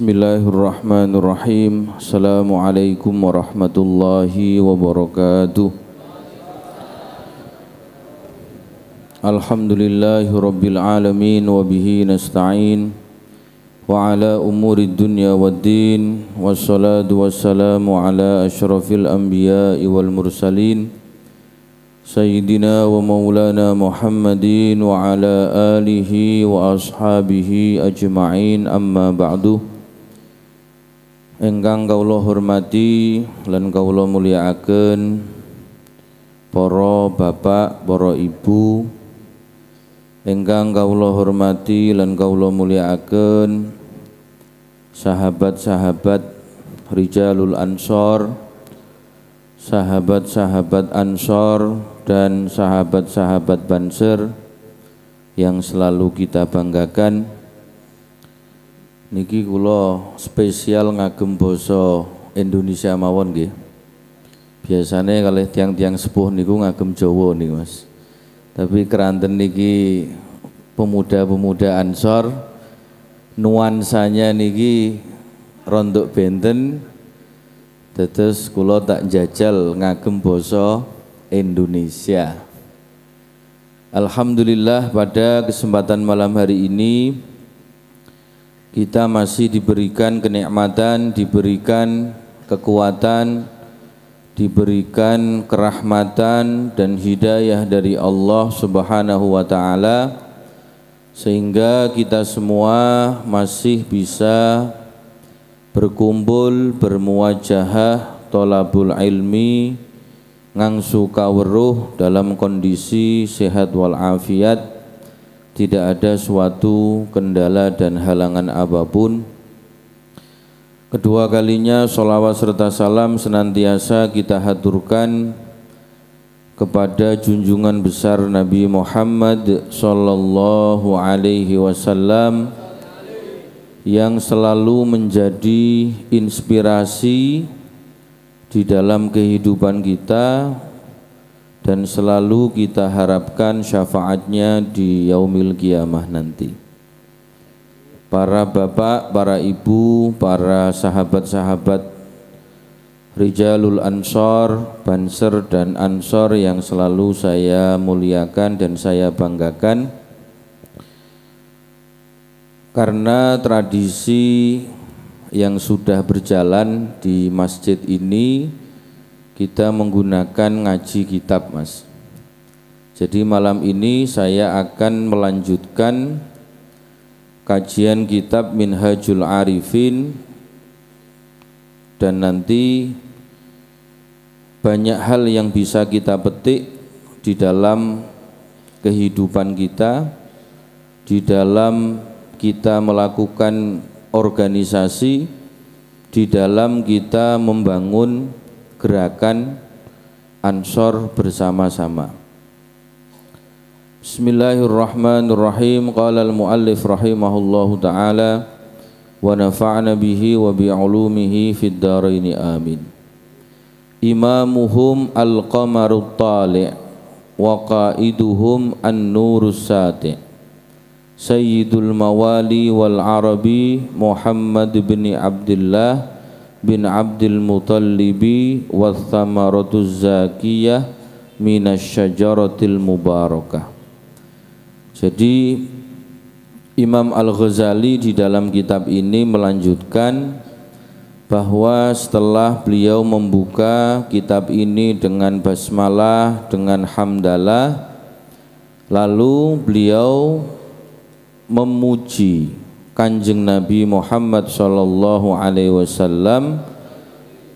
Bismillahirrahmanirrahim. Assalamualaikum warahmatullahi wabarakatuh. Alhamdulillahi rabbil alamin wa bihi nasta'in wa ala umurid dunya waddin wassalatu wassalamu ala asyrafil anbiya'i wal mursalin Sayyidina wa maulana Muhammadin wa ala alihi wa ashabihi ajma'in, amma ba'du. Engkang kawula hormati lan kawula mulyakaken para bapak, para ibu. Engkang kawula hormati lan kawula mulyakaken sahabat-sahabat Rijalul Ansor, sahabat-sahabat Ansor dan sahabat-sahabat Banser yang selalu kita banggakan. Niki kula spesial ngagem basa Indonesia mawon nggih. Biasane kalih tiang-tiang sepuh niku ngagem Jawa niku, Mas. Tapi keranten niki pemuda-pemuda Ansor, nuansanya niki rondok benten. Terus kula tak jajal ngagem basa Indonesia. Alhamdulillah, pada kesempatan malam hari ini kita masih diberikan kenikmatan, diberikan kekuatan, diberikan kerahmatan dan hidayah dari Allah Subhanahu wa taala, sehingga kita semua masih bisa berkumpul, bermuwajahah, thalabul ilmi, ngangsu kawruh dalam kondisi sehat walafiat, tidak ada suatu kendala dan halangan apapun. Kedua kalinya sholawat serta salam senantiasa kita haturkan kepada junjungan besar Nabi Muhammad sallallahu alaihi wasallam yang selalu menjadi inspirasi di dalam kehidupan kita dan selalu kita harapkan syafaatnya di yaumil qiyamah nanti. Para bapak, para ibu, para sahabat-sahabat Rijalul Ansor, Banser dan Ansor yang selalu saya muliakan dan saya banggakan, karena tradisi yang sudah berjalan di masjid ini, kita menggunakan ngaji kitab, Mas. Jadi malam ini saya akan melanjutkan kajian kitab Minhajul Arifin, dan nanti banyak hal yang bisa kita petik di dalam kehidupan kita, di dalam kita melakukan organisasi, di dalam kita membangun gerakan Ansor bersama-sama. Bismillahirrahmanirrahim. Qala al-muallif rahimahullahu ta'ala wa nafa'na bihi wa bi'ulumihi fid dharaini amin. Imamuhum al-qamarut tali' wa qaiduhum an-nurus sati', Sayyidul Mawali wal Arabi Muhammad bin Abdullah bin Abdul Mutallibi wa thamaratuz zakiyah minasyajaratil mubarakah. Jadi Imam Al-Ghazali di dalam kitab ini melanjutkan bahwa setelah beliau membuka kitab ini dengan basmalah, dengan hamdalah, lalu beliau memuji Kanjeng Nabi Muhammad sallallahu alaihi wasallam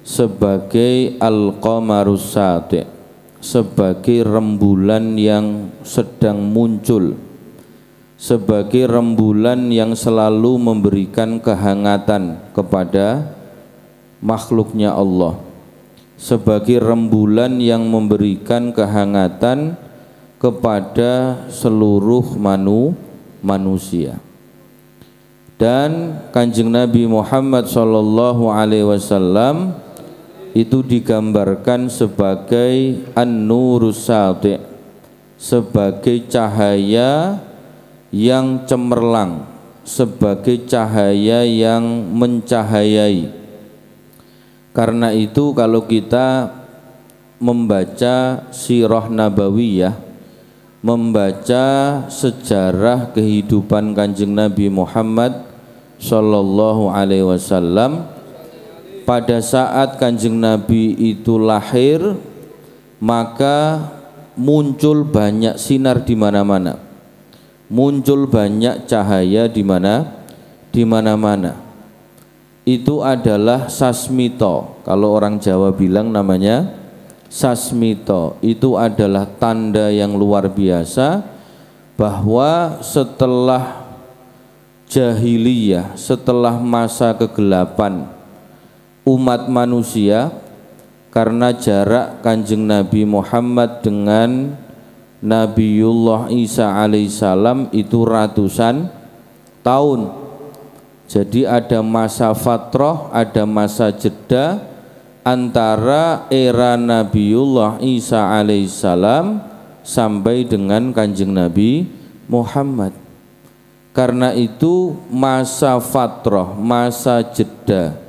sebagai al-qamarus sati', sebagai rembulan yang sedang muncul, sebagai rembulan yang selalu memberikan kehangatan kepada makhluknya Allah, sebagai rembulan yang memberikan kehangatan kepada seluruh manusia. Dan Kanjeng Nabi Muhammad sallallahu alaihi wasallam itu digambarkan sebagai an-nurus sati', sebagai cahaya yang cemerlang, sebagai cahaya yang mencahayai. Karena itu kalau kita membaca sirah nabawiyah, membaca sejarah kehidupan Kanjeng Nabi Muhammad sallallahu alaihi wasallam, pada saat Kanjeng Nabi itu lahir, maka muncul banyak sinar di mana-mana, muncul banyak cahaya di mana-mana. Itu adalah sasmito. Kalau orang Jawa bilang namanya sasmito. Itu adalah tanda yang luar biasa bahwa setelah jahiliyah, setelah masa kegelapan umat manusia, karena jarak Kanjeng Nabi Muhammad dengan Nabiullah Isa alaihissalam itu ratusan tahun. Jadi ada masa fatrah, ada masa jeda antara era Nabiullah Isa alaihissalam sampai dengan Kanjeng Nabi Muhammad. Karena itu masa fatrah, masa jeda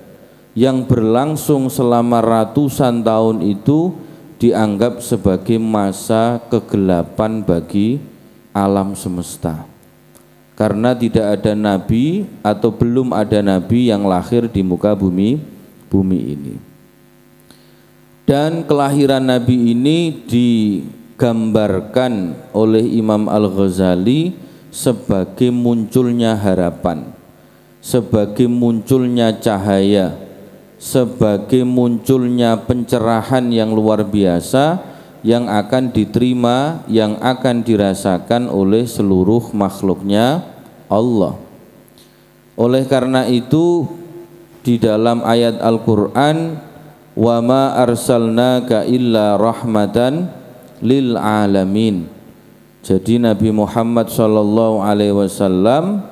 yang berlangsung selama ratusan tahun itu dianggap sebagai masa kegelapan bagi alam semesta. Karena tidak ada nabi atau belum ada nabi yang lahir di muka bumi ini. Dan kelahiran nabi ini digambarkan oleh Imam Al-Ghazali sebagai munculnya harapan, sebagai munculnya cahaya, sebagai munculnya pencerahan yang luar biasa yang akan diterima, yang akan dirasakan oleh seluruh makhluknya Allah. Oleh karena itu di dalam ayat Al-Quran, wa ma arsalnaka illa rahmatan lil alamin. Jadi Nabi Muhammad sallallahu alaihi wasallam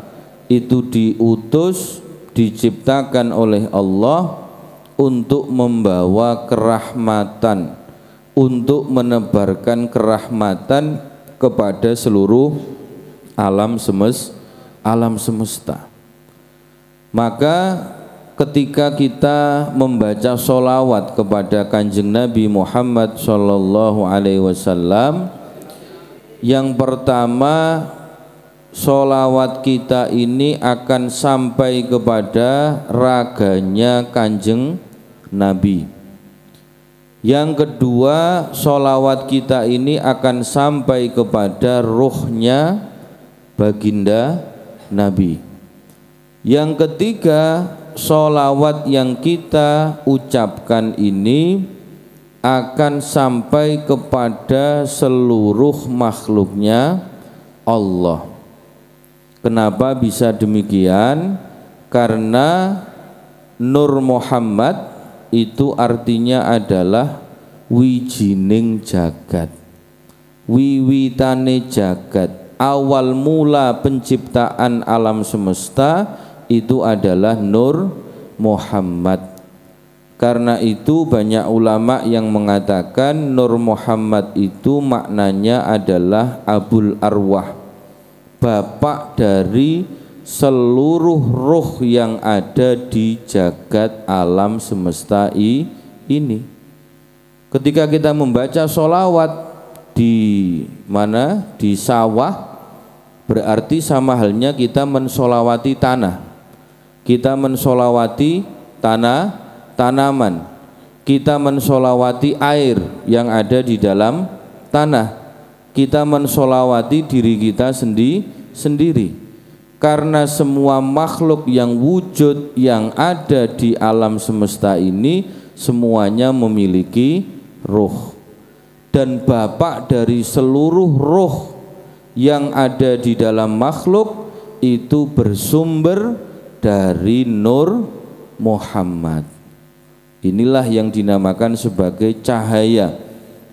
itu diutus, diciptakan oleh Allah untuk membawa kerahmatan, untuk menebarkan kerahmatan kepada seluruh alam semesta. Maka ketika kita membaca sholawat kepada Kanjeng Nabi Muhammad sallallahu alaihi wasallam, yang pertama sholawat kita ini akan sampai kepada raganya Kanjeng Nabi. Yang kedua, sholawat kita ini akan sampai kepada ruhnya baginda Nabi. Yang ketiga, sholawat yang kita ucapkan ini akan sampai kepada seluruh makhluknya Allah. Kenapa bisa demikian? Karena Nur Muhammad itu artinya adalah wijining jagat, wiwitane jagat, awal mula penciptaan alam semesta itu adalah Nur Muhammad. Karena itu banyak ulama yang mengatakan Nur Muhammad itu maknanya adalah Abul Arwah, bapak dari seluruh ruh yang ada di jagat alam semesta ini. Ketika kita membaca sholawat di mana? Di sawah, berarti sama halnya kita mensolawati tanah. Kita mensolawati tanaman. Kita mensolawati air yang ada di dalam tanah. Kita mensolawati diri kita sendiri. Karena semua makhluk yang wujud yang ada di alam semesta ini semuanya memiliki ruh. Dan bapak dari seluruh ruh yang ada di dalam makhluk itu bersumber dari Nur Muhammad. Inilah yang dinamakan sebagai cahaya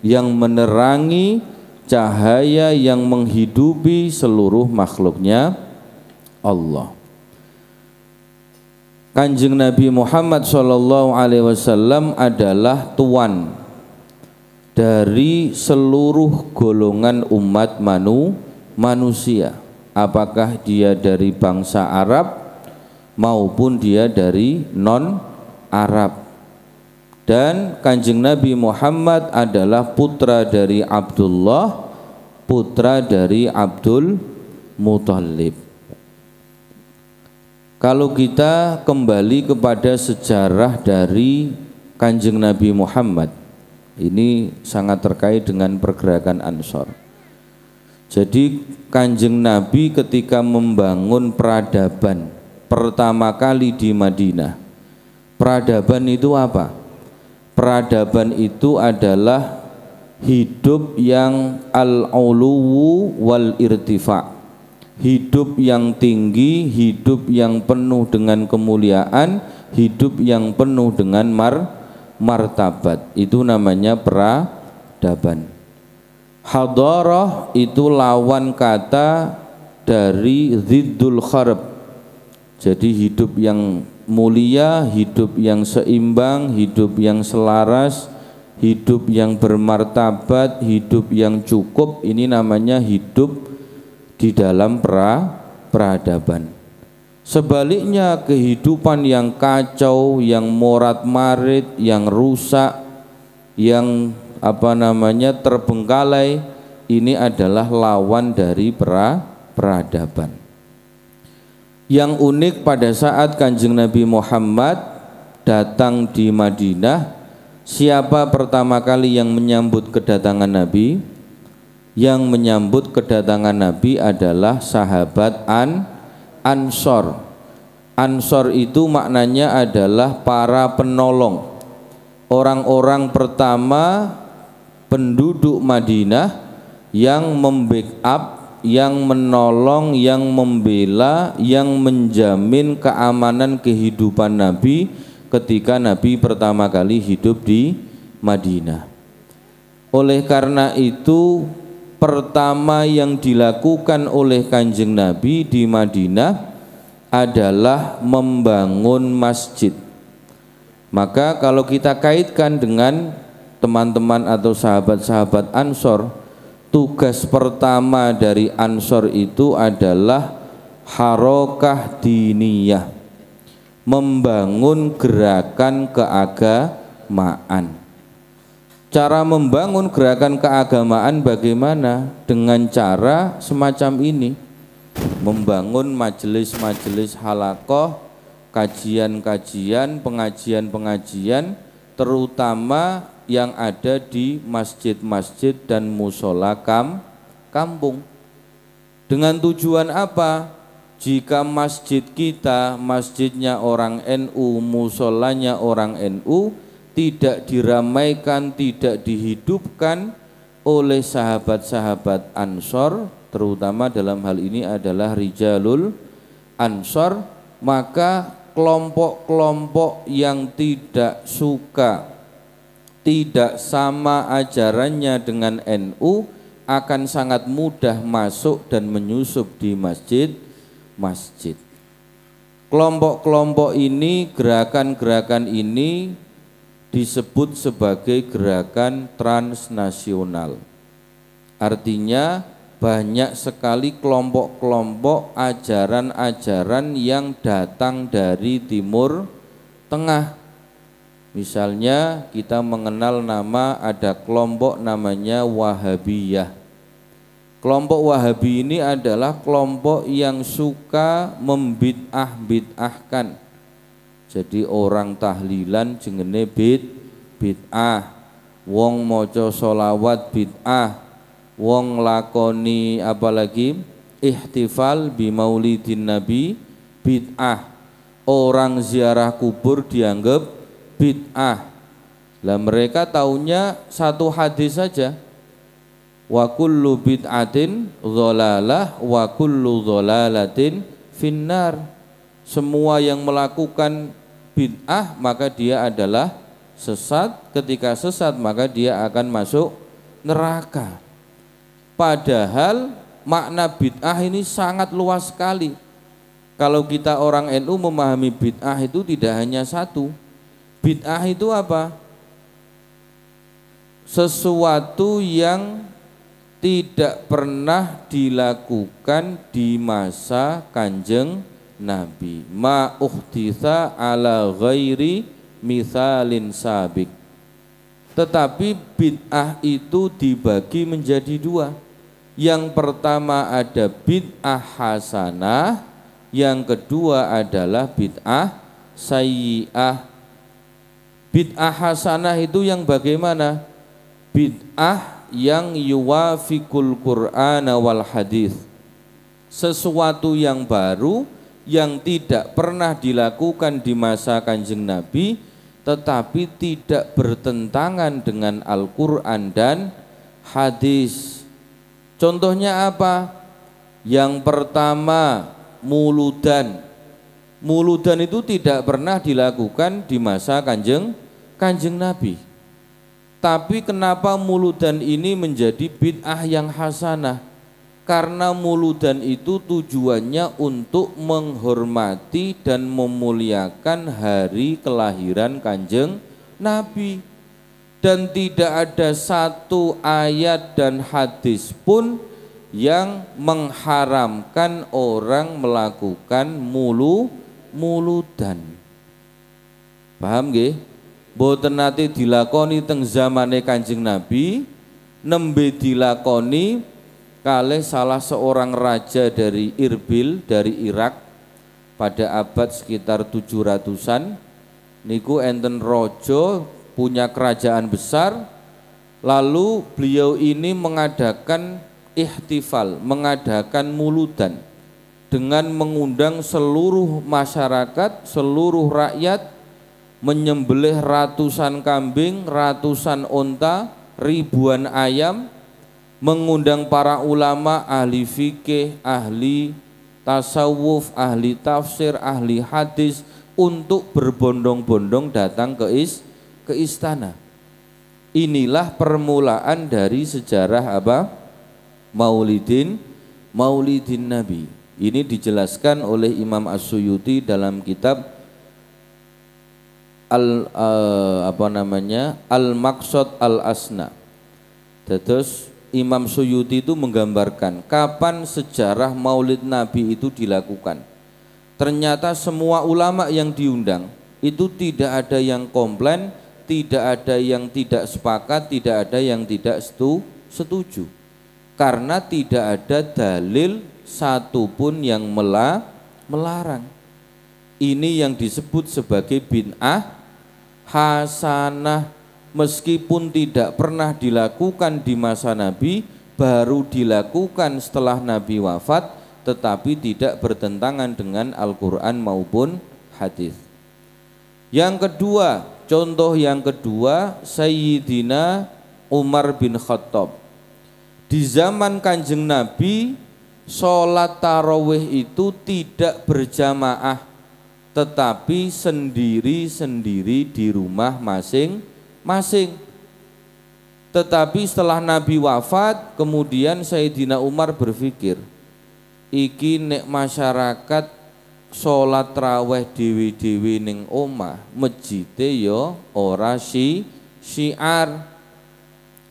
yang menerangi, cahaya yang menghidupi seluruh makhluknya Allah. Kanjeng Nabi Muhammad SAW adalah tuan dari seluruh golongan umat manusia. apakah dia dari bangsa Arab maupun dia dari non-Arab. Dan Kanjeng Nabi Muhammad adalah putra dari Abdullah, putra dari Abdul Muthalib. Kalau kita kembali kepada sejarah dari Kanjeng Nabi Muhammad, ini sangat terkait dengan pergerakan Ansor. Jadi Kanjeng Nabi ketika membangun peradaban pertama kali di Madinah, peradaban itu apa? Peradaban itu adalah hidup yang al-uluwu wal irtifa', hidup yang tinggi, hidup yang penuh dengan kemuliaan, hidup yang penuh dengan martabat. Itu namanya peradaban. Hadarah itu lawan kata dari ziddul kharab. Jadi hidup yang mulia, hidup yang seimbang, hidup yang selaras, hidup yang bermartabat, hidup yang cukup, ini namanya hidup di dalam peradaban. Sebaliknya kehidupan yang kacau, yang morat-marit, yang rusak, yang terbengkalai, ini adalah lawan dari peradaban. Yang unik pada saat Kanjeng Nabi Muhammad datang di Madinah, siapa pertama kali yang menyambut kedatangan Nabi? Yang menyambut kedatangan Nabi adalah sahabat Ansor. Ansor itu maknanya adalah para penolong, orang-orang pertama penduduk Madinah yang membackup, yang menolong, yang membela, yang menjamin keamanan kehidupan Nabi ketika Nabi pertama kali hidup di Madinah. Oleh karena itu, pertama yang dilakukan oleh Kanjeng Nabi di Madinah adalah membangun masjid. Maka kalau kita kaitkan dengan teman-teman atau sahabat-sahabat Ansor, tugas pertama dari Ansor itu adalah harokah diniyah, membangun gerakan keagamaan. Cara membangun gerakan keagamaan bagaimana? Dengan cara semacam ini, membangun majelis-majelis halaqah, kajian-kajian, pengajian-pengajian, terutama yang ada di masjid-masjid dan musola kampung. Dengan tujuan apa? Jika masjid kita, masjidnya orang NU, musolanya orang NU, tidak diramaikan, tidak dihidupkan oleh sahabat-sahabat Ansor, terutama dalam hal ini adalah Rijalul Ansor, maka kelompok-kelompok yang tidak suka, tidak sama ajarannya dengan NU akan sangat mudah masuk dan menyusup di masjid-masjid. Kelompok-kelompok ini, gerakan-gerakan ini disebut sebagai gerakan transnasional. Artinya banyak sekali kelompok-kelompok ajaran-ajaran yang datang dari Timur Tengah. Misalnya kita mengenal nama, ada kelompok namanya Wahabiyah. Kelompok Wahabi ini adalah kelompok yang suka membid'ah-bid'ahkan. Jadi orang tahlilan jengene bid'ah, wong maca sholawat bid'ah, wong lakoni apalagi ihtifal bi maulidin nabi bid'ah, orang ziarah kubur dianggap bid'ah. Lah mereka taunya satu hadis saja, wa kullu bid'atin dhalalah wa kullu dhalalatin finnar. Semua yang melakukan bid'ah maka dia adalah sesat, ketika sesat maka dia akan masuk neraka. Padahal makna bid'ah ini sangat luas sekali. Kalau kita orang NU memahami bid'ah itu tidak hanya satu. Bid'ah itu apa? Sesuatu yang tidak pernah dilakukan di masa Kanjeng Nabi. Ma uhtitha ala ghairi mithalin sabik. Tetapi bid'ah itu dibagi menjadi dua. Yang pertama ada bid'ah hasanah, yang kedua adalah bid'ah sayyi'ah. Bid'ah hasanah itu yang bagaimana? Bid'ah yang yuwafiqul Qur'an wal hadis, sesuatu yang baru yang tidak pernah dilakukan di masa Kanjeng Nabi, tetapi tidak bertentangan dengan Al-Quran dan hadis. Contohnya apa? Yang pertama muludan. Muludan itu tidak pernah dilakukan di masa Kanjeng Nabi. Tapi kenapa muludan ini menjadi bid'ah yang hasanah? Karena muludan itu tujuannya untuk menghormati dan memuliakan hari kelahiran Kanjeng Nabi. Dan tidak ada satu ayat dan hadis pun yang mengharamkan orang melakukan muludan. Paham nggih? Boten nate dilakoni teng zamane Kanjeng Nabi, nembe dilakoni kalih salah seorang raja dari Irbil, dari Irak pada abad sekitar 700-an. Niku enten rojo punya kerajaan besar, lalu beliau ini mengadakan ihtifal, mengadakan muludan dengan mengundang seluruh masyarakat, seluruh rakyat, menyembelih ratusan kambing, ratusan onta, ribuan ayam, mengundang para ulama, ahli fikih, ahli tasawuf, ahli tafsir, ahli hadis untuk berbondong-bondong datang ke istana. Inilah permulaan dari sejarah apa? Maulidin Nabi. Ini dijelaskan oleh Imam As-Suyuti dalam kitab Al-Maqsad Al-Asna. Terus Imam Suyuti itu menggambarkan kapan sejarah Maulid Nabi itu dilakukan. Ternyata semua ulama yang diundang itu tidak ada yang komplain, tidak ada yang tidak sepakat, tidak ada yang tidak setuju. Karena tidak ada dalil satupun yang melarang. Ini yang disebut sebagai bid'ah hasanah, meskipun tidak pernah dilakukan di masa Nabi, baru dilakukan setelah Nabi wafat, tetapi tidak bertentangan dengan Al-Quran maupun hadis. Yang kedua, contoh yang kedua, Sayyidina Umar bin Khattab. Di zaman Kanjeng Nabi, sholat tarawih itu tidak berjamaah, tetapi sendiri-sendiri di rumah masing-masing. Tetapi setelah Nabi wafat, kemudian Sayyidina Umar berpikir, iki nek masyarakat sholat raweh dewi-dewi ning omah, masjide yo ora syiar.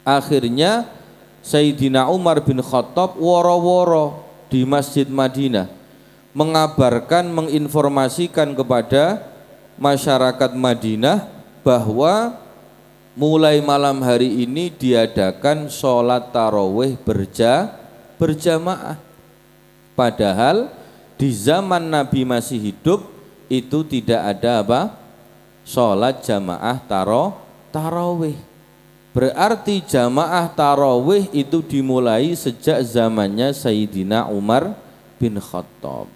Akhirnya Sayyidina Umar bin Khattab woro-woro di Masjid Madinah mengabarkan, menginformasikan kepada masyarakat Madinah bahwa mulai malam hari ini diadakan sholat tarawih berjamaah. Padahal di zaman Nabi masih hidup itu tidak ada apa? Sholat jamaah tarawih. Berarti jamaah tarawih itu dimulai sejak zamannya Sayyidina Umar bin Khattab.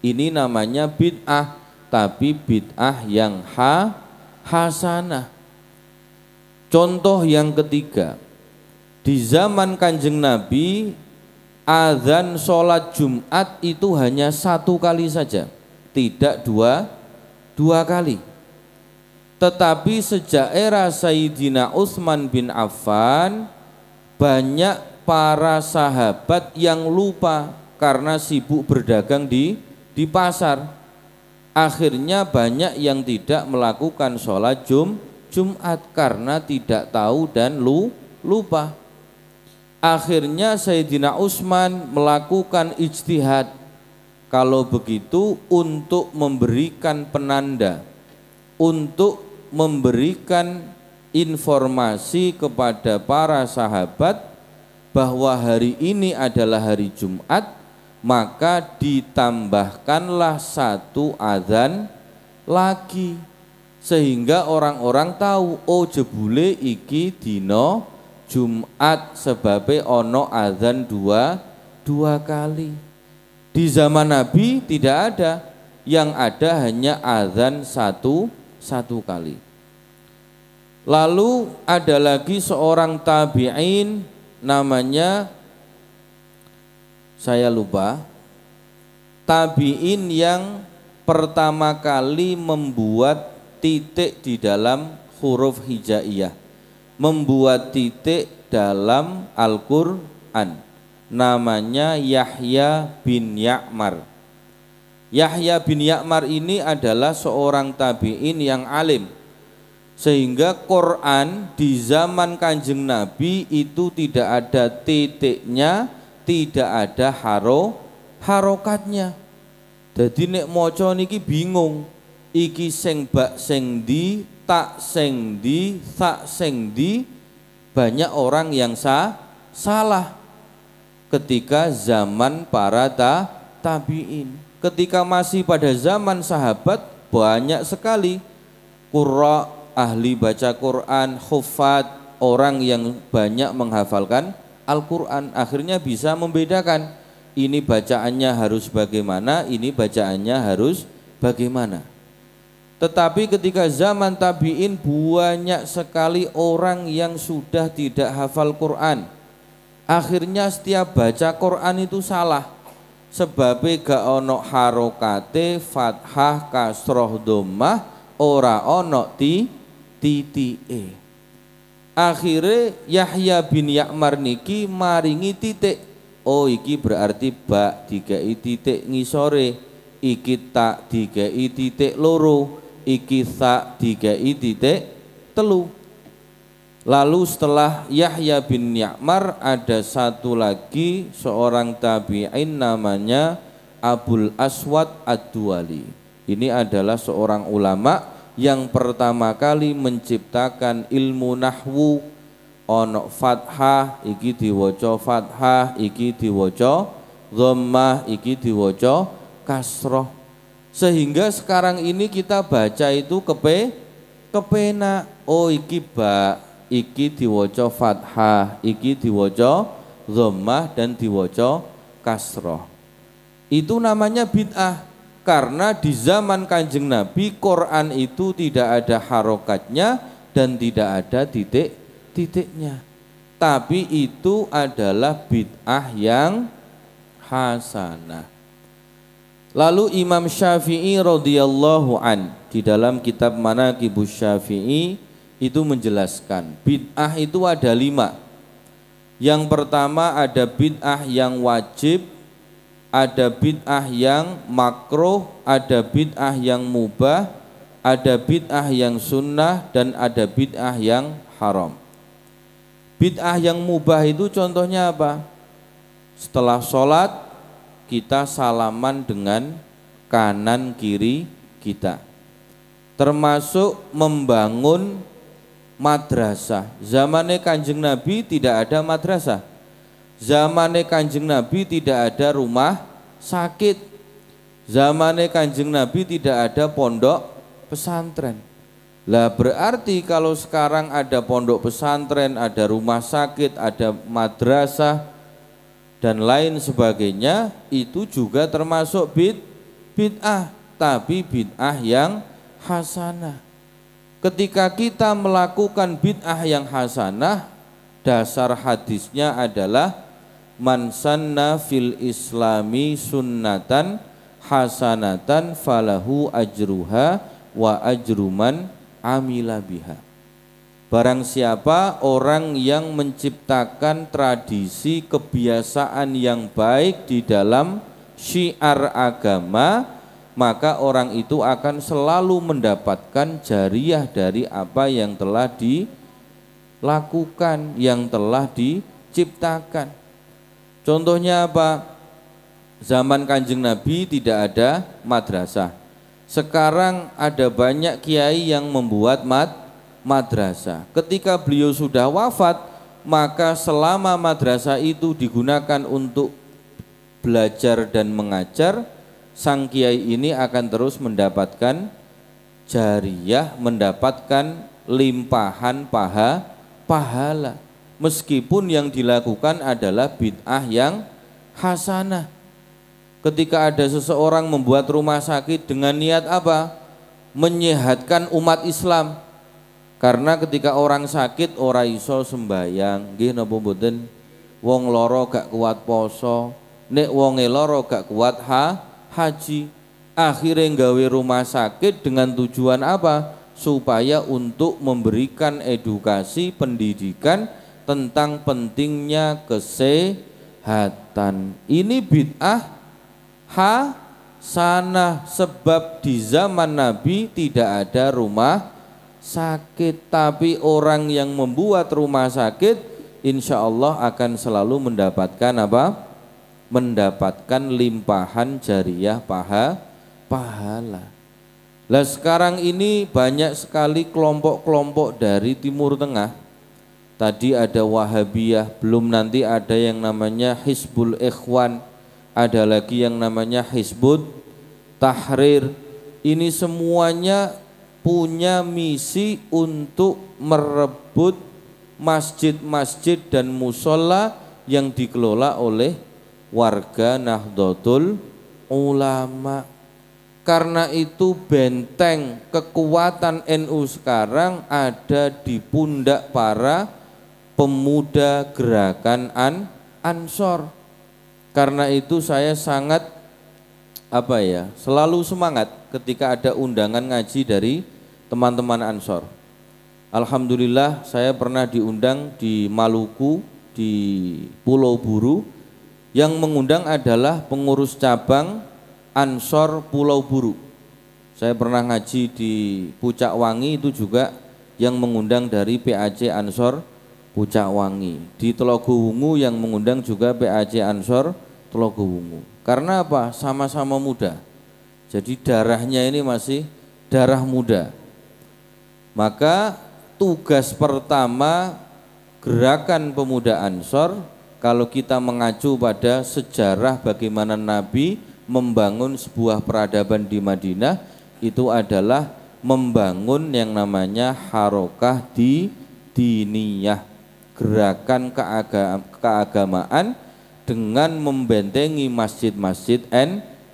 Ini namanya bid'ah, tapi bid'ah yang hasanah. Contoh yang ketiga, di zaman Kanjeng Nabi, azan sholat Jumat itu hanya satu kali saja, tidak dua kali. Tetapi sejak era Sayyidina Utsman bin Affan, banyak para sahabat yang lupa karena sibuk berdagang di pasar. Akhirnya banyak yang tidak melakukan sholat Jumat karena tidak tahu dan lupa. Akhirnya Sayyidina Utsman melakukan ijtihad, kalau begitu untuk memberikan penanda, untuk memberikan informasi kepada para sahabat bahwa hari ini adalah hari Jumat, maka ditambahkanlah satu azan lagi sehingga orang-orang tahu, oh jebule iki dino Jumat sebabe ono azan dua kali. Di zaman Nabi tidak ada, yang ada hanya azan satu kali. Lalu ada lagi seorang tabi'in namanya, saya lupa, tabi'in yang pertama kali membuat titik di dalam huruf hijaiyah, membuat titik dalam Al-Quran, namanya Yahya bin Ya'mar. Yahya bin Ya'mar ini adalah seorang tabi'in yang alim, sehingga Quran di zaman Kanjeng Nabi itu tidak ada titiknya, tidak ada harokatnya. Jadi nek maca niki bingung, iki sing bak sing di, tak sing di, sak sing di. Banyak orang yang salah ketika zaman para tabi'in. Ketika masih pada zaman sahabat, banyak sekali qurra, ahli baca Quran, hufad, orang yang banyak menghafalkan Al-Quran. Akhirnya bisa membedakan, ini bacaannya harus bagaimana, ini bacaannya harus bagaimana. Tetapi ketika zaman tabi'in, banyak sekali orang yang sudah tidak hafal Quran. Akhirnya setiap baca Quran itu salah, sebabnya gak ono harokate, fathah, kasroh, dhammah, ora ono titike. Akhirnya Yahya bin Ya'mar niki maringi titik. Oh iki berarti ba dikei titik ngisore, iki tak dikei titik loro, iki sa dikei titik telu. Lalu setelah Yahya bin Ya'mar ada satu lagi seorang tabi'in namanya Abul Aswad Ad-Duwali. Ini adalah seorang ulama yang pertama kali menciptakan ilmu nahwu. Ono fathah iki diwaca fathah, iki diwaca dhammah, iki diwaca kasroh. Sehingga sekarang ini kita baca itu kepenak. Oh iki ba, iki diwaca fathah, iki diwaca dhammah dan diwaca kasroh. Itu namanya bid'ah. Karena di zaman Kanjeng Nabi Quran itu tidak ada harokatnya dan tidak ada titiknya. Tapi itu adalah bid'ah yang hasanah. Lalu Imam Syafi'i radhiyallahu an di dalam kitab Manaqibus Syafi'i itu menjelaskan bid'ah itu ada 5. Yang pertama ada bid'ah yang wajib, ada bid'ah yang makruh, ada bid'ah yang mubah, ada bid'ah yang sunnah, dan ada bid'ah yang haram. Bid'ah yang mubah itu contohnya apa? Setelah sholat kita salaman dengan kanan kiri kita. Termasuk membangun madrasah. Zamannya Kanjeng Nabi tidak ada madrasah. Zamannya Kanjeng Nabi tidak ada rumah sakit. Zamannya Kanjeng Nabi tidak ada pondok pesantren. Lah berarti kalau sekarang ada pondok pesantren, ada rumah sakit, ada madrasah dan lain sebagainya, itu juga termasuk bid'ah, tapi bid'ah yang hasanah. Ketika kita melakukan bid'ah yang hasanah, dasar hadisnya adalah man sanna fil islami sunnatan hasanatan falahu ajruha wa ajruman amila biha. Barang siapa orang yang menciptakan tradisi kebiasaan yang baik di dalam syiar agama, maka orang itu akan selalu mendapatkan jariah dari apa yang telah dilakukan, yang telah ciptakan. Contohnya apa? Zaman Kanjeng Nabi tidak ada madrasah. Sekarang ada banyak kiai yang membuat madrasah. Ketika beliau sudah wafat, maka selama madrasah itu digunakan untuk belajar dan mengajar, sang kiai ini akan terus mendapatkan jariyah, mendapatkan limpahan pahala. Meskipun yang dilakukan adalah bid'ah yang hasanah. Ketika ada seseorang membuat rumah sakit dengan niat apa? Menyehatkan umat Islam. Karena ketika orang sakit ora iso sembayang, nggih napa mboten? Wong loro gak kuat poso, nek wonge loro gak kuat haji. Akhirnya nggawe rumah sakit dengan tujuan apa? Supaya untuk memberikan edukasi pendidikan tentang pentingnya kesehatan. Ini bid'ah hasanah, sebab di zaman Nabi tidak ada rumah sakit, tapi orang yang membuat rumah sakit insya Allah akan selalu mendapatkan apa? Mendapatkan limpahan jariyah pahala. Lah sekarang ini banyak sekali kelompok-kelompok dari Timur Tengah. Tadi ada Wahabiyah, belum nanti ada yang namanya Hizbul Ikhwan, ada lagi yang namanya Hizbut Tahrir. Ini semuanya punya misi untuk merebut masjid-masjid dan musola yang dikelola oleh warga Nahdlatul Ulama. Karena itu benteng kekuatan NU sekarang ada di pundak para pemuda gerakan Ansor. Karena itu saya sangat selalu semangat ketika ada undangan ngaji dari teman-teman Ansor. Alhamdulillah saya pernah diundang di Maluku, di Pulau Buru. Yang mengundang adalah pengurus cabang Ansor Pulau Buru. Saya pernah ngaji di Pucak Wangi, itu juga yang mengundang dari PAC Ansor Pucak Wangi. Di Telogowungu yang mengundang juga PAC Ansor Telogowungu. Karena apa? Sama-sama muda. Jadi darahnya ini masih darah muda. Maka tugas pertama gerakan pemuda Ansor, kalau kita mengacu pada sejarah bagaimana Nabi membangun sebuah peradaban di Madinah, itu adalah membangun yang namanya harokah diniyah, gerakan keagamaan dengan membentengi masjid-masjid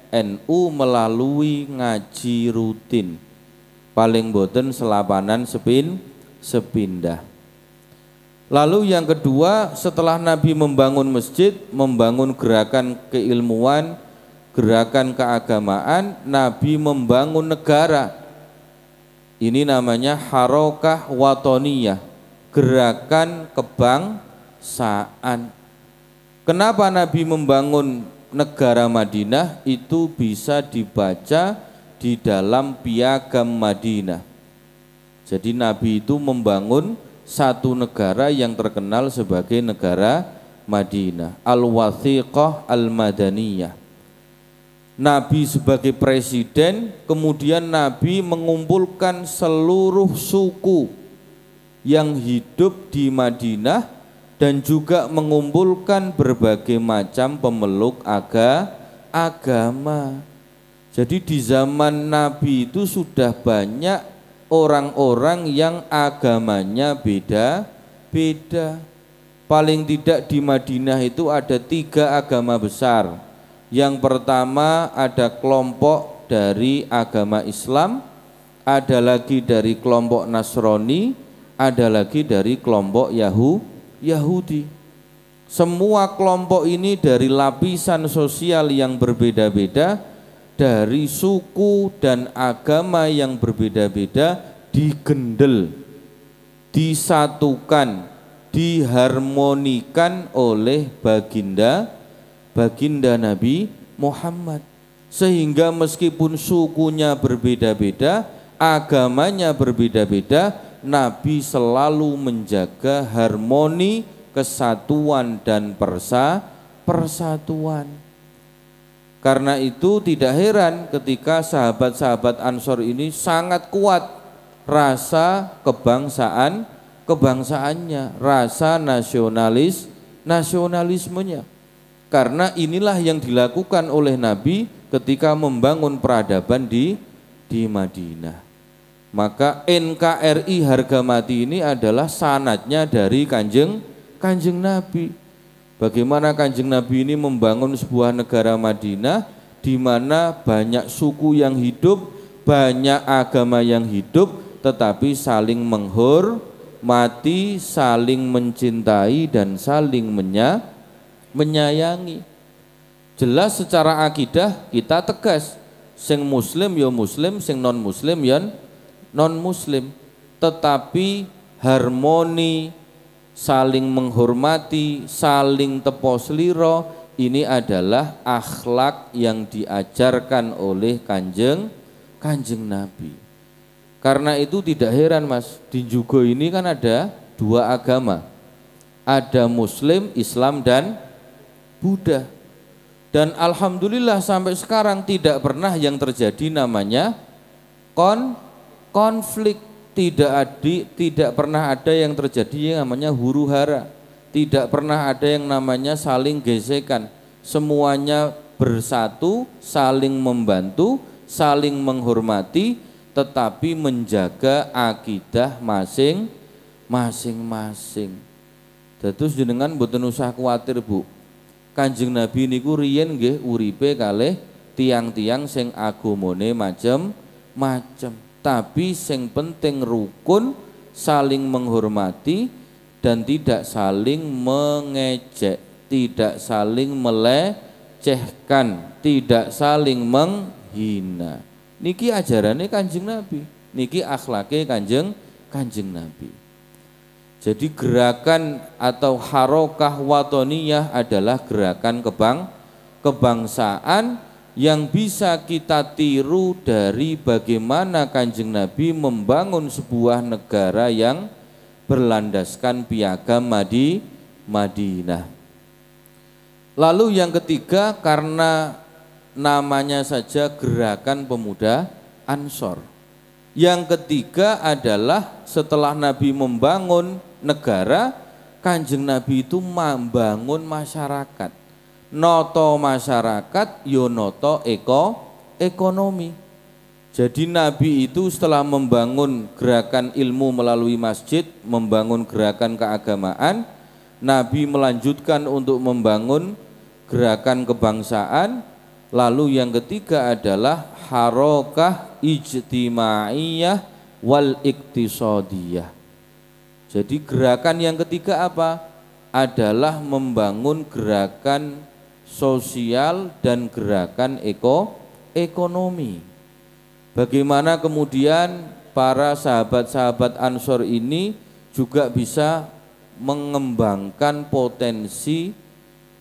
NU melalui ngaji rutin. Paling boten selapanan sepindah. Lalu yang kedua, setelah Nabi membangun masjid, membangun gerakan keilmuan, gerakan keagamaan, Nabi membangun negara. Ini namanya harokah watoniyah, gerakan kebangsaan. Kenapa Nabi membangun negara Madinah? Itu bisa dibaca di dalam Piagam Madinah. Jadi Nabi itu membangun satu negara yang terkenal sebagai negara Madinah, Al-Wathiqah Al-Madaniyah. Nabi sebagai presiden, kemudian Nabi mengumpulkan seluruh suku yang hidup di Madinah dan juga mengumpulkan berbagai macam pemeluk agama. Jadi di zaman Nabi itu sudah banyak orang-orang yang agamanya beda-beda. Paling tidak di Madinah itu ada 3 agama besar. Yang pertama ada kelompok dari agama Islam, ada lagi dari kelompok Nasrani, ada lagi dari kelompok Yahudi. Semua kelompok ini dari lapisan sosial yang berbeda-beda, dari suku dan agama yang berbeda-beda, digendel, disatukan, diharmonikan oleh baginda Nabi Muhammad. Sehingga meskipun sukunya berbeda-beda, agamanya berbeda-beda, Nabi selalu menjaga harmoni kesatuan dan persatuan. Karena itu tidak heran ketika sahabat-sahabat Ansor ini sangat kuat rasa kebangsaannya, rasa nasionalismenya. Karena inilah yang dilakukan oleh Nabi ketika membangun peradaban di Madinah. Maka NKRI harga mati ini adalah sanadnya dari Kanjeng Nabi. Bagaimana Kanjeng Nabi ini membangun sebuah negara Madinah di mana banyak suku yang hidup, banyak agama yang hidup, tetapi saling menghormati, saling mencintai dan saling menyayangi. Jelas secara akidah kita tegas, sing muslim ya muslim, sing non muslim ya non muslim, tetapi harmoni, saling menghormati, saling tepos liro, ini adalah akhlak yang diajarkan oleh Kanjeng Nabi. Karena itu tidak heran Mas, di Jugo ini kan ada dua agama, ada Muslim, Islam dan Buddha. Dan alhamdulillah sampai sekarang tidak pernah yang terjadi namanya konflik. Tidak pernah ada yang terjadi yang namanya huru hara, tidak pernah ada yang namanya saling gesekan. Semuanya bersatu, saling membantu, saling menghormati, tetapi menjaga akidah masing-masing. Terus jenengan mboten usah kuwatir Bu. Kanjeng Nabi niku riyen nggih uripe kalih tiang-tiang sing agamane macem-macem. Tapi yang penting rukun, saling menghormati dan tidak saling mengejek, tidak saling melecehkan, tidak saling menghina. Niki ajarannya Kanjeng Nabi, niki akhlaknya Kanjeng Nabi. Jadi gerakan atau harokah watoniyah adalah gerakan kebangsaan yang bisa kita tiru dari bagaimana Kanjeng Nabi membangun sebuah negara yang berlandaskan piagam Madinah. Lalu yang ketiga, karena namanya saja Gerakan Pemuda Ansor. Yang ketiga adalah setelah Nabi membangun negara, Kanjeng Nabi itu membangun masyarakat. Noto masyarakat, yo noto ekonomi. Jadi Nabi itu setelah membangun gerakan ilmu melalui masjid, membangun gerakan keagamaan, Nabi melanjutkan untuk membangun gerakan kebangsaan. Lalu yang ketiga adalah harokah ijtimaiyah wal iktisadiyah. Jadi gerakan yang ketiga apa? Adalah membangun gerakan sosial dan gerakan ekonomi. Bagaimana kemudian para sahabat-sahabat Ansor ini juga bisa mengembangkan potensi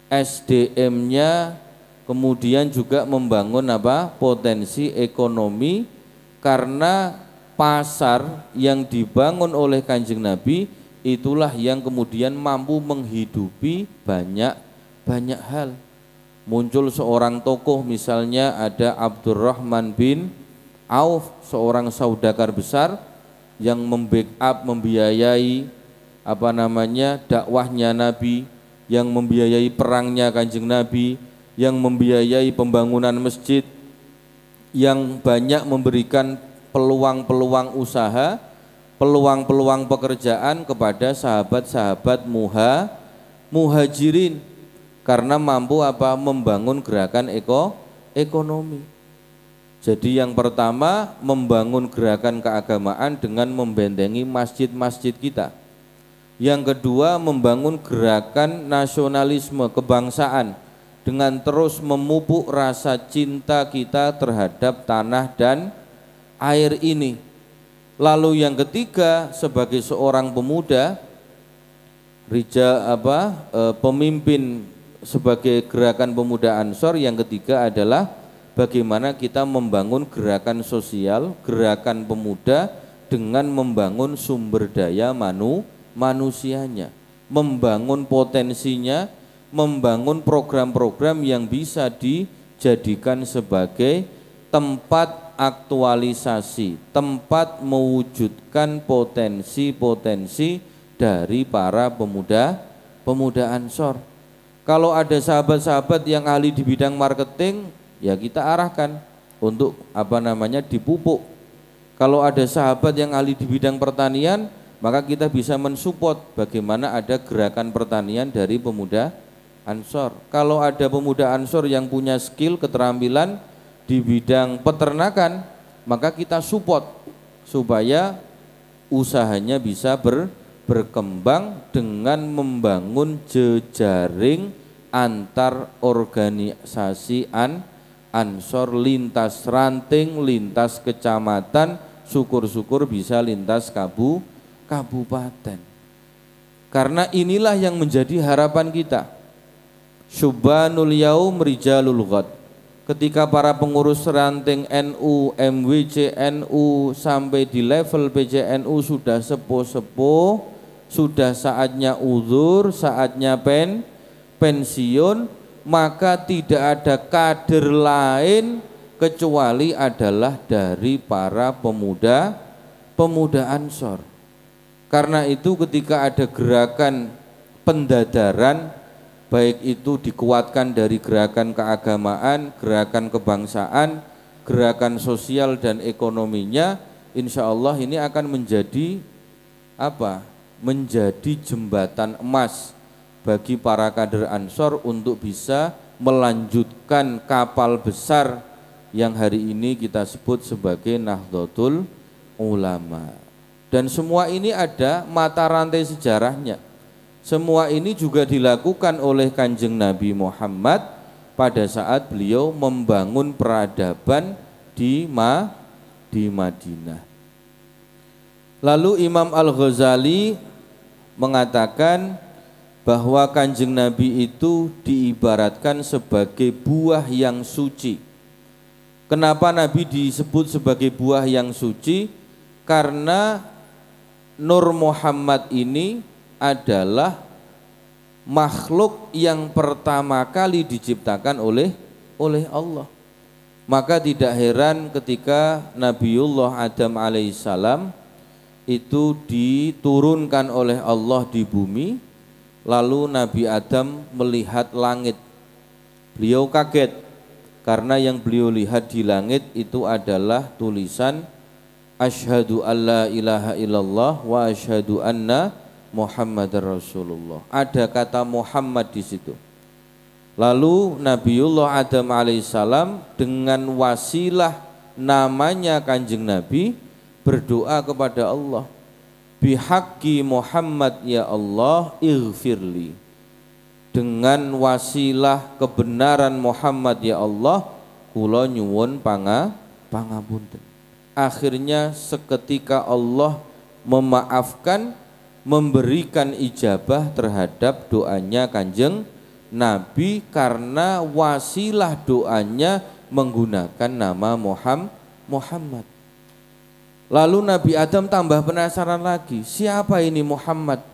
SDM-nya, kemudian juga membangun potensi ekonomi, karena pasar yang dibangun oleh Kanjeng Nabi itulah yang kemudian mampu menghidupi banyak hal. Muncul seorang tokoh, misalnya ada Abdurrahman bin Auf, seorang saudagar besar yang membackup, membiayai dakwahnya Nabi, yang membiayai perangnya Kanjeng Nabi, yang membiayai pembangunan masjid, yang banyak memberikan peluang-peluang usaha, peluang-peluang pekerjaan kepada sahabat-sahabat muhajirin, karena mampu membangun gerakan ekonomi. Jadi yang pertama membangun gerakan keagamaan dengan membentengi masjid-masjid kita. Yang kedua membangun gerakan nasionalisme kebangsaan dengan terus memupuk rasa cinta kita terhadap tanah dan air ini. Lalu yang ketiga, sebagai seorang pemuda, pemimpin sebagai gerakan pemuda Ansor, yang ketiga adalah bagaimana kita membangun gerakan sosial, gerakan pemuda dengan membangun sumber daya manusianya. membangun potensinya, membangun program-program yang bisa dijadikan sebagai tempat aktualisasi, tempat mewujudkan potensi-potensi dari para pemuda Ansor. Kalau ada sahabat-sahabat yang ahli di bidang marketing, ya kita arahkan untuk dipupuk. Kalau ada sahabat yang ahli di bidang pertanian, maka kita bisa mensupport bagaimana ada gerakan pertanian dari pemuda Ansor. Kalau ada pemuda Ansor yang punya skill, keterampilan di bidang peternakan, maka kita support supaya usahanya bisa berkembang dengan membangun jejaring antar organisasi Ansor, lintas ranting, lintas kecamatan, syukur-syukur bisa lintas kabupaten. Karena inilah yang menjadi harapan kita. Syubbanul yaum rijalul ghad. Ketika para pengurus ranting NU, MWC NU sampai di level PJNU sudah sepuh-sepuh, sudah saatnya uzur, saatnya pensiun, maka tidak ada kader lain kecuali adalah dari para pemuda Ansor. Karena itu ketika ada gerakan pendadaran, baik itu dikuatkan dari gerakan keagamaan, gerakan kebangsaan, gerakan sosial dan ekonominya, insya Allah ini akan menjadi menjadi jembatan emas bagi para kader Ansor untuk bisa melanjutkan kapal besar yang hari ini kita sebut sebagai Nahdlatul Ulama. Dan semua ini ada mata rantai sejarahnya. Semua ini juga dilakukan oleh Kanjeng Nabi Muhammad pada saat beliau membangun peradaban di Madinah. Lalu Imam Al-Ghazali mengatakan bahwa Kanjeng Nabi itu diibaratkan sebagai buah yang suci. Kenapa Nabi disebut sebagai buah yang suci? Karena Nur Muhammad ini adalah makhluk yang pertama kali diciptakan oleh Allah. Maka tidak heran ketika Nabiullah Adam alaihissalam itu diturunkan oleh Allah di bumi, lalu Nabi Adam melihat langit. Beliau kaget karena yang beliau lihat di langit itu adalah tulisan Asyhadu alla ilaha illallah wa asyhadu anna Muhammadar Rasulullah. Ada kata Muhammad di situ. Lalu Nabiullah Adam alaihissalam dengan wasilah namanya Kanjeng Nabi berdoa kepada Allah, bihaqqi Muhammad ya Allah ighfirli. Dengan wasilah kebenaran Muhammad ya Allah, kula nyuwun pangapunten. Akhirnya seketika Allah memaafkan, memberikan ijabah terhadap doanya Kanjeng Nabi karena wasilah doanya menggunakan nama Muhammad. Lalu Nabi Adam tambah penasaran lagi, siapa ini Muhammad?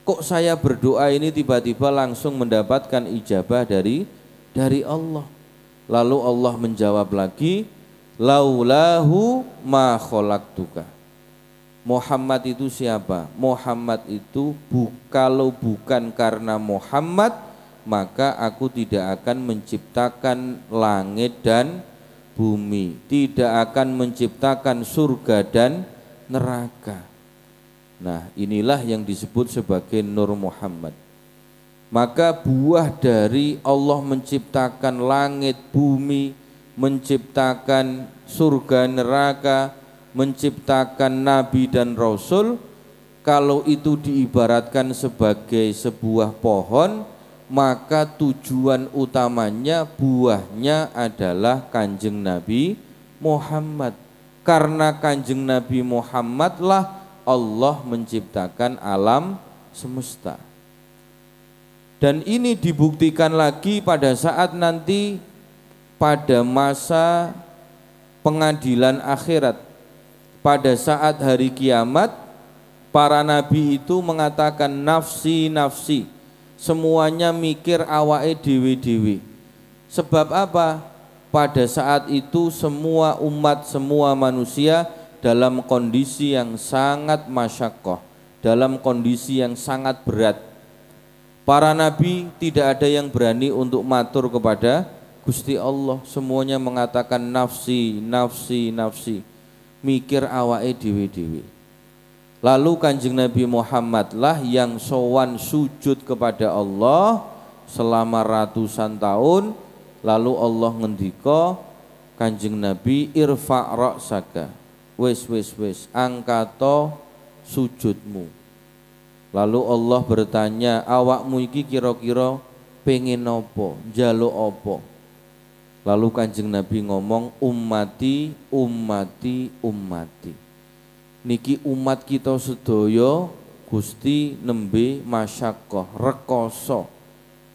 Kok saya berdoa ini tiba-tiba langsung mendapatkan ijabah dari Allah? Lalu Allah menjawab lagi, laulahu ma khalaqtuka. Muhammad itu siapa? Muhammad itu kalau bukan karena Muhammad, maka aku tidak akan menciptakan langit dan bumi, tidak akan menciptakan surga dan neraka. Nah, inilah yang disebut sebagai Nur Muhammad. Maka buah dari Allah menciptakan langit, bumi, menciptakan surga, neraka, menciptakan nabi dan rasul, kalau itu diibaratkan sebagai sebuah pohon, maka tujuan utamanya buahnya adalah Kanjeng Nabi Muhammad. Karena Kanjeng Nabi Muhammadlah Allah menciptakan alam semesta. Dan ini dibuktikan lagi pada saat nanti pada masa pengadilan akhirat. Pada saat hari kiamat, Para nabi itu mengatakan nafsi nafsi, semuanya mikir awake dewe-dewe. Sebab apa? Pada saat itu semua umat, semua manusia dalam kondisi yang sangat masyaqqah, dalam kondisi yang sangat berat. Para nabi tidak ada yang berani untuk matur kepada Gusti Allah, semuanya mengatakan nafsi, nafsi, nafsi, mikir awake dewe-dewe. Lalu Kanjeng Nabi Muhammad lah yang sowan sujud kepada Allah selama ratusan tahun. Lalu Allah ngendika, Kanjeng Nabi, irfa' ra'saka, wis angkato sujudmu. Lalu Allah bertanya, awakmu iki kira-kira pengen apa, njaluk apa? Lalu Kanjeng Nabi ngomong, ummati, ummati, ummati. Niki umat kita sedaya Gusti nembe masyaqqah, rekoso,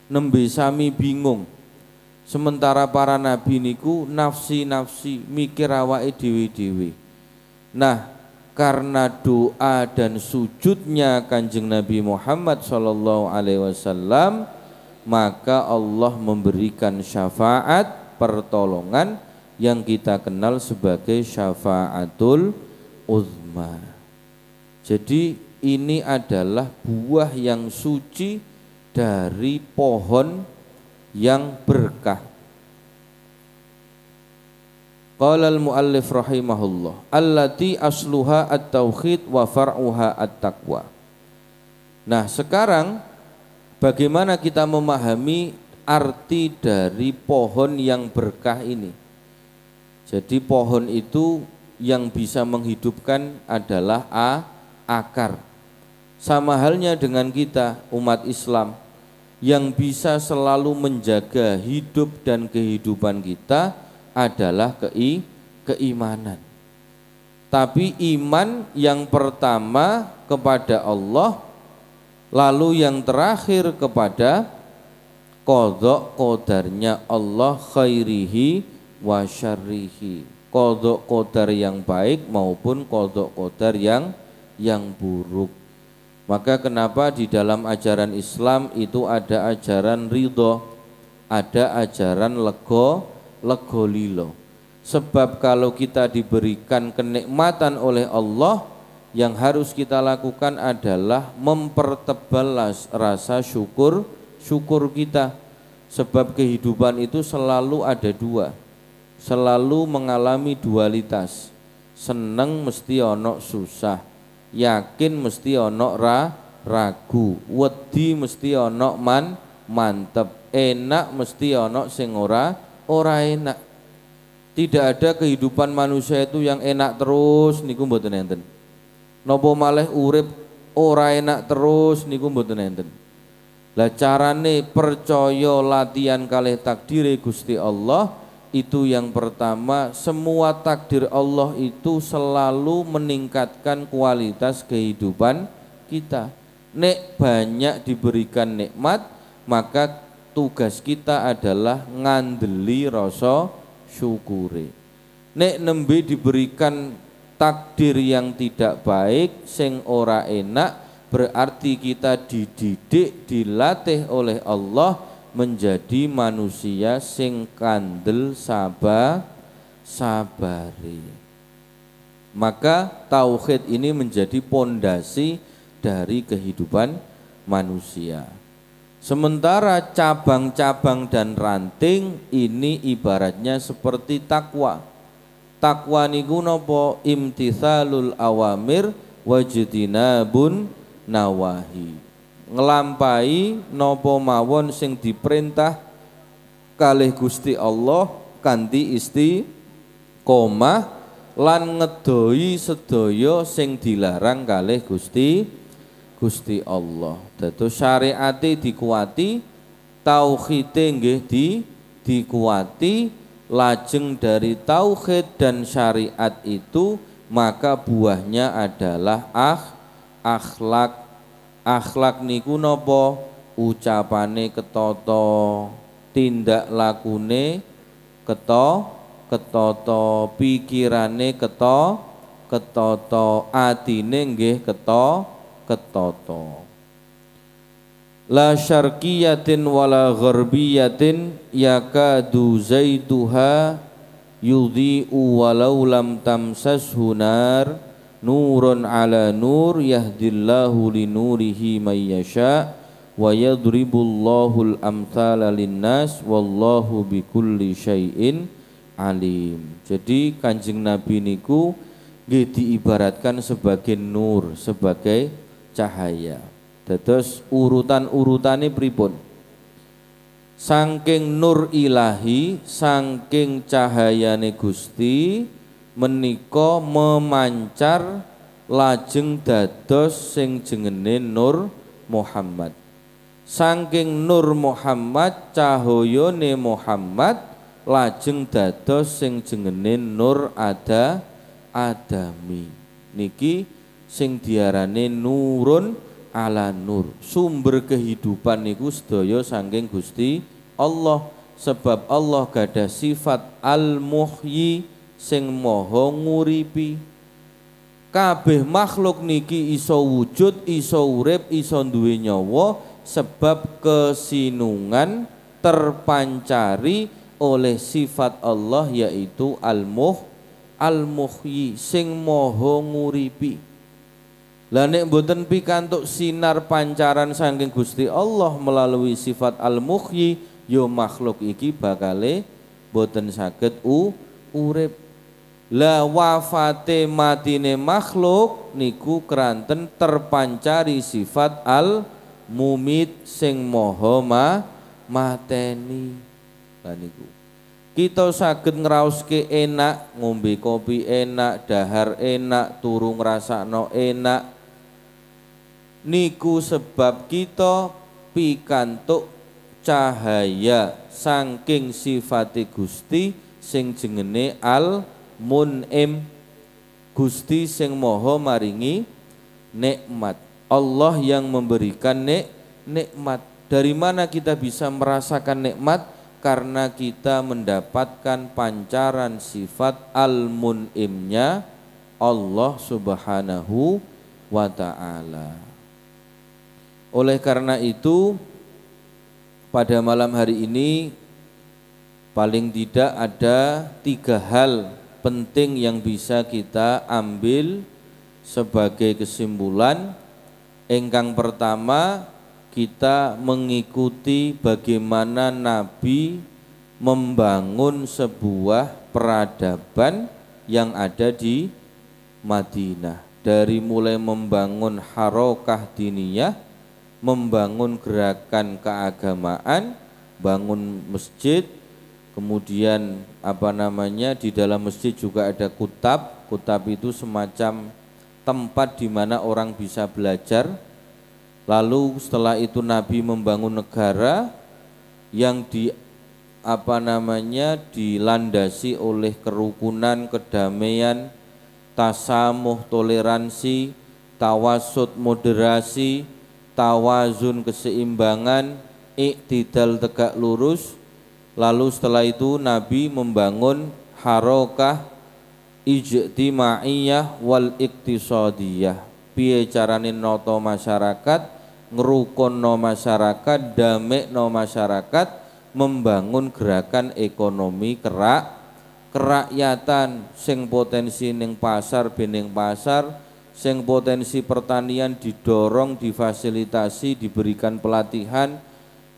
nembe sami bingung. Sementara para nabi niku nafsi-nafsi, mikir awake dhewe-dhewe. Nah, karena doa dan sujudnya Kanjeng Nabi Muhammad SAW, maka Allah memberikan syafaat pertolongan yang kita kenal sebagai syafaatul uzma. Jadi ini adalah buah yang suci dari pohon yang berkah. Qala al-muallif rahimahullah, allati asluha at-tauhid wa far'uha at-taqwa. Nah, sekarang bagaimana kita memahami arti dari pohon yang berkah ini? Jadi pohon itu yang bisa menghidupkan adalah akar. Sama halnya dengan kita umat Islam, yang bisa selalu menjaga hidup dan kehidupan kita adalah keimanan. Tapi iman yang pertama kepada Allah, lalu yang terakhir kepada qadha qadarnya Allah, khairihi wa syarrihi, qadha qadar yang baik maupun qadha qadar yang buruk. Maka kenapa di dalam ajaran Islam itu ada ajaran ridho, ada ajaran lego lilo. Sebab kalau kita diberikan kenikmatan oleh Allah, yang harus kita lakukan adalah mempertebal rasa syukur kita. Sebab kehidupan itu selalu ada dua, selalu mengalami dualitas. Seneng mesti ono susah, yakin mesti ono ragu, wedi mesti ono mantep, enak mesti ono sing ora enak. Tidak ada kehidupan manusia itu yang enak terus niku mboten enten. Napa malih urip ora enak terus niku mboten enten. Lah carane percaya latihan kalih takdire Gusti Allah itu yang pertama, semua takdir Allah itu selalu meningkatkan kualitas kehidupan kita. Nek banyak diberikan nikmat, maka tugas kita adalah ngandeli rasa syukure. Nek nembe diberikan takdir yang tidak baik, sing ora enak, berarti kita dididik, dilatih oleh Allah menjadi manusia sing kandel sabari. Maka tauhid ini menjadi pondasi dari kehidupan manusia. Sementara cabang-cabang dan ranting ini ibaratnya seperti takwa. Takwa niku napa? Imtithalul awamir wajtinabun nawahi. Ngelampai nopo mawon sing diperintah kalih Gusti Allah kanthi istiqomah lan ngedoi sedaya sing dilarang kalih Gusti Allah. Dados syariate dikuati, tauhide nggih dikuati, lajeng dari tauhid dan syariat itu maka buahnya adalah akhlak. Akhlak niku napa? Ucapane ketata, tindak lakune ketata, pikirane ketata, ketata, atine nggih ketata. La syarqiyatin wala gharbiyatin yakadu zaituha yudhi'u walau lam tamsashu nar nurun ala nur yahdillahu linurihi may yasha wa yadribullahu al-amthala linnas wallahu bikulli syai'in alim. Jadi Kanjeng Nabi niku nggih diibaratkan sebagai nur, sebagai cahaya. Dados urutan-urutane pripun? Saking nur ilahi, saking cahayane Gusti menika memancar lajeng dados sing jengene Nur Muhammad. Saking Nur Muhammad, cahayane Muhammad lajeng dados sing jengene Nur Adami. Niki sing diarani nurun ala nur. Sumber kehidupan niku sedaya saking Gusti Allah, sebab Allah gadah sifat al-muhyi sing maha nguripi. Kabeh makhluk niki iso wujud, iso urip, iso duwe nyawa sebab kesinungan terpancari oleh sifat Allah yaitu al-muhyi sing maha nguripi. Lah nek mboten pikantuk sinar pancaran saking Gusti Allah melalui sifat al-muhyi, yo makhluk iki bakale mboten saged urip. Lah wafate matine makhluk niku keranten terpancari sifat al-mumit sing maha mateni. Lah niku kita saged ngraoske enak, ngombe kopi enak, dahar enak, turu ngrasakno enak. Niku sebab kita pikantuk cahaya saking sifate Gusti sing jengene al-mun'im, Gusti sing maha maringi nikmat. Allah yang memberikan nikmat. Dari mana kita bisa merasakan nikmat? Karena kita mendapatkan pancaran sifat al-mun'imnya Allah Subhanahu wa ta'ala. Oleh karena itu pada malam hari ini paling tidak ada 3 hal penting yang bisa kita ambil sebagai kesimpulan. Engkang pertama, kita mengikuti bagaimana Nabi membangun sebuah peradaban yang ada di Madinah. Dari mulai membangun harokah diniyah, membangun gerakan keagamaan, bangun masjid, kemudian di dalam masjid juga ada kutab. Kutab itu semacam tempat di mana orang bisa belajar. Lalu setelah itu Nabi membangun negara yang dilandasi oleh kerukunan, kedamaian, tasamuh, toleransi, tawasud, moderasi, tawazun, keseimbangan, iktidal, tegak lurus. Lalu setelah itu Nabi membangun harokah ijtimaiyah wal iktisadiyah. Piye carane noto masyarakat, ngrukunno masyarakat, damekno masyarakat, membangun gerakan ekonomi kerakyatan sing potensi ning pasar bening pasar, sing potensi pertanian didorong, difasilitasi, diberikan pelatihan,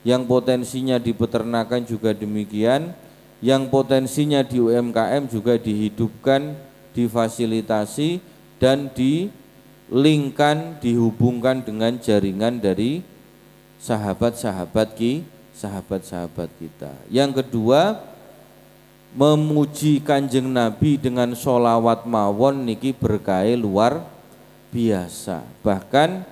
yang potensinya di peternakan juga demikian, yang potensinya di UMKM juga dihidupkan, difasilitasi dan dilingkan, dihubungkan dengan jaringan dari sahabat-sahabat kita. Yang kedua, memuji Kanjeng Nabi dengan sholawat mawon niki berkahe luar biasa. Bahkan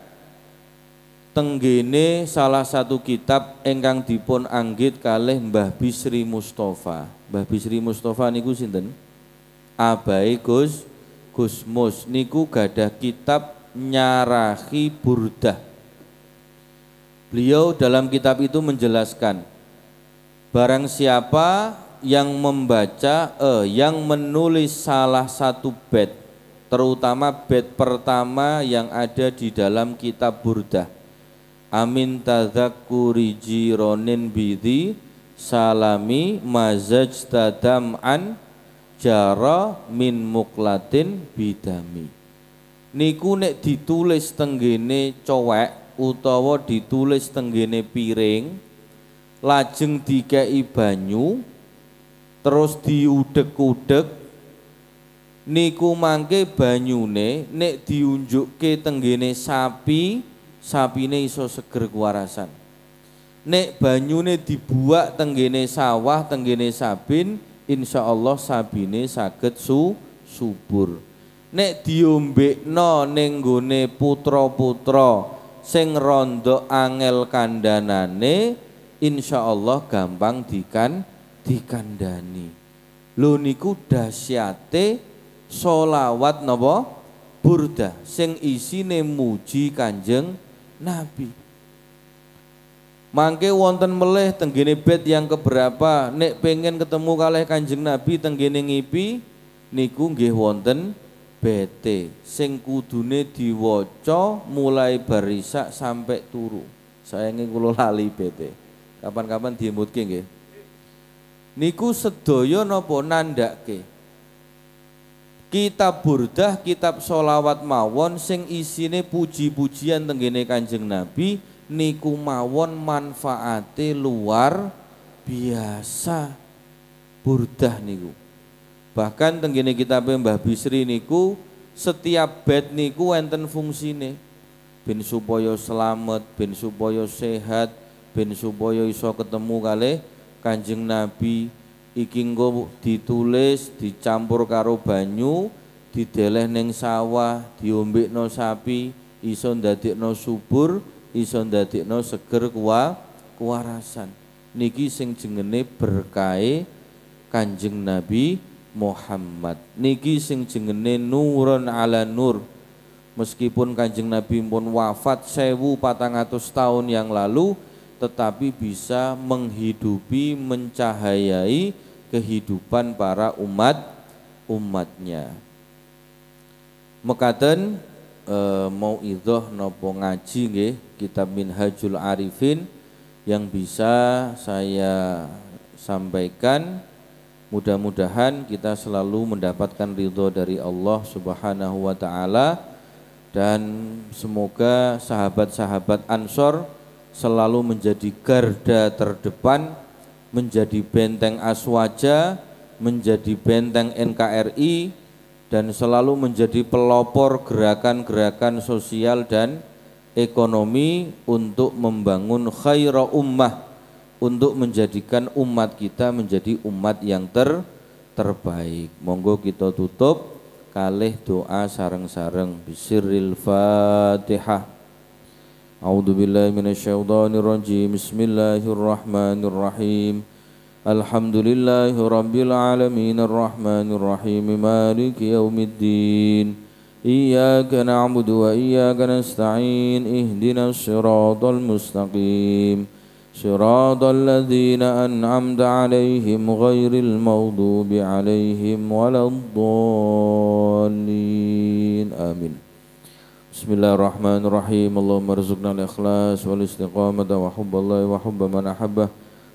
tenggene salah satu kitab ingkang dipun anggit kalih Mbah Bisri Mustafa. Mbah Bisri Mustafa niku sinten? Abai Gusmus niku gadah kitab Nyarahi Burdah. Beliau dalam kitab itu menjelaskan, barang siapa yang membaca yang menulis salah satu bait terutama bait pertama yang ada di dalam kitab Burdah. Amin tadzakkuri jironin bidhi salami mazaj tadam an jara min muklatin bidami. Niku nek ditulis tenggene cowek utawa ditulis tenggene piring, lajeng dikei banyu, terus diudek-udek, niku mangke banyune nek diunjukke tenggene sapi, sapine iso seger kuwarasan. Nek banyune dibuak tenggene sawah, tenggene sabin, insyaallah sabine saged subur. Nek diombekno ning nggone putra-putra sing randha angel kandhanane, insyaallah gampang dikandani. Lho niku dahsyate sholawat napa burdah sing isine muji Kanjeng Nabi. Mangke wonten melih tenggene bait yang keberapa nek pengen ketemu kalih Kanjeng Nabi tenggene ngipi niku nggih wonten bete sing kudune diwaca mulai barisak sampai turu. Sayange kula lali bete. Kapan-kapan diemutke nggih. Niku sedaya napa nandhake kitab Burdah, kitab sholawat mawon sing isine puji-pujian tenggene Kanjeng Nabi niku mawon manfaate luar biasa. Burdah niku bahkan tenggene kitab Mbah Bisri niku setiap bait niku enten fungsine, ben supaya selamat, ben supaya sehat, ben supaya iso ketemu kalih Kanjeng Nabi. Iki engko ditulis dicampur karo banyu, dideleh ning sawah, diombekno sapi, iso ndadekno subur, iso ndadekno seger kuwarasan. Niki sing jengene berkahe Kanjeng Nabi Muhammad. Niki sing jengene nurun ala nur. Meskipun Kanjeng Nabi pun wafat 1400 tahun yang lalu, tetapi bisa menghidupi, mencahayai kehidupan para umatnya. Mekaten mauidhah napa ngaji nggih kitab Minhajul Arifin yang bisa saya sampaikan. Mudah-mudahan kita selalu mendapatkan ridho dari Allah Subhanahu wa taala, dan semoga sahabat-sahabat Ansor selalu menjadi garda terdepan, menjadi benteng Aswaja, menjadi benteng NKRI, dan selalu menjadi pelopor gerakan-gerakan sosial dan ekonomi untuk membangun khaira ummah, untuk menjadikan umat kita menjadi umat yang terbaik. Monggo kita tutup kalih doa sareng-sareng bisirril Fatihah. A'udzu billahi minasyaitonir rajim. Bismillahirrahmanirrahim. Alhamdulillahi rabbil alamin arrahmanir rahim maliki yaumiddin. Iyyaka na'budu wa iyyaka nasta'in. Ihdinas siratal mustaqim. Siratal ladzina an'amta 'alaihim ghairil maghdubi 'alaihim waladdallin. Amin. Bismillahirrahmanirrahim. Allahumma rzuqna al-ikhlas wal istiqamata wa hubballahi wa hubba man ahabbah.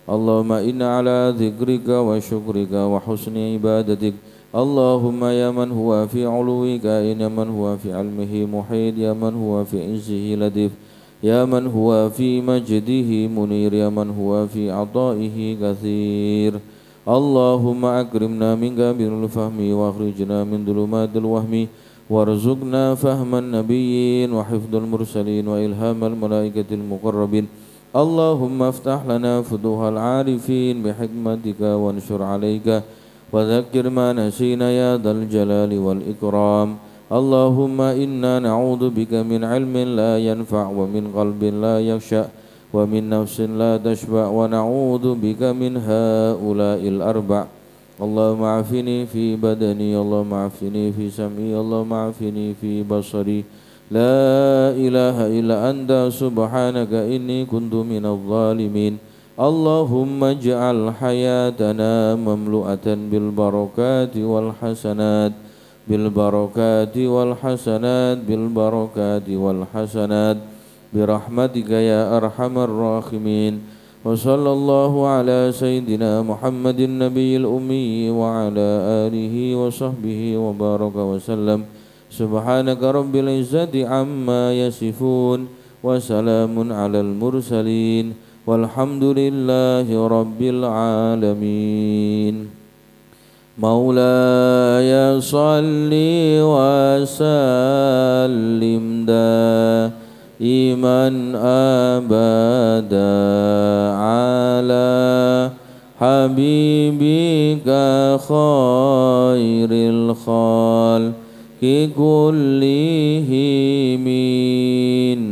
Allahumma inna ala dzikrika wa syukrika wa husni ibadatik. Allahumma ya man huwa fi 'uluwika, ya man huwa fi 'ilmihi muhit, ya man huwa fi 'izzihi latif, ya man huwa fi majdihi munir, ya man huwa fi 'ata'ihi katsir. Allahumma akrimna minka bil fahmi wa akhrijna min dhulumatil wahmi warzuqna fahman nabiyyin wa hifdzal mursalin wa ilhamal malaikatil muqarrabin. Allahumma aftah lana futuhal arifin bihikmatika wanshur alaika wa dhakkir ma nasina ya dzal jalali wal ikram. Allahumma inna na'udzu bika min ilmin la yanfa' wa min qalbin la yakhsha' wa min nafsin la tashba' wa na'udzu bika min haula'il arba'. Allahumma afini fi badani, Allahumma afini fi sam'i, Allahumma afini fi basari. La ilaha illa anta subhanaka inni kuntu minadh dhalimin. Allahumma ij'al hayatana mamlu'atan bil barakati wal hasanat بالبركات والحسنات بالبركات والحسنات برحمتك يا أرحم الراحمين. وصلى الله على سيدنا محمد النبي الأمي وعلى آله وصحبه وبارك وسلم. سبحانك رب العزة عما يصفون وسلام على المرسلين والحمد لله رب العالمين. مولاي صل وسلم دائما أبدا على حبيبك خير الخلق كلهم.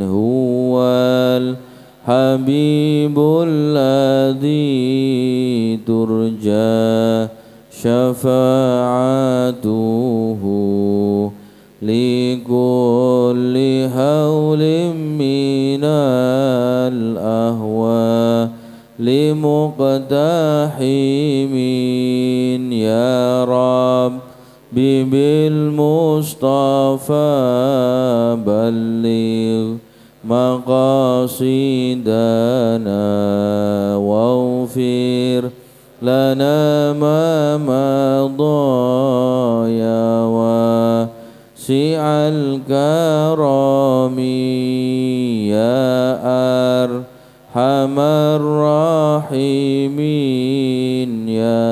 هو الحبيب الذي ترجى شفاعته لكل هول من الأهوال لمقتحم. يا رب بالمصطفى بلغ مقاصدنا واغفر لنا ما مضى يا واسع الكرم. يا أرحم الراحمين يا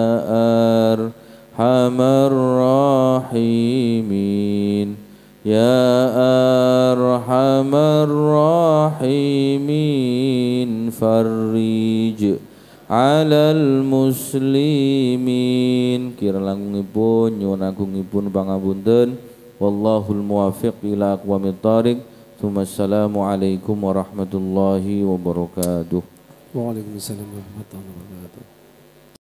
أرحم الراحمين يا أرحم الراحمين. فرج على المسlimin. Kira langkungipun nyuwun agungipun pangapunten. Wallahul muwaffiq ila aqwamit thoriq. Assalamualaikum warahmatullahi wabarakatuh. Waalaikumsalam warahmatullahi wabarakatuh.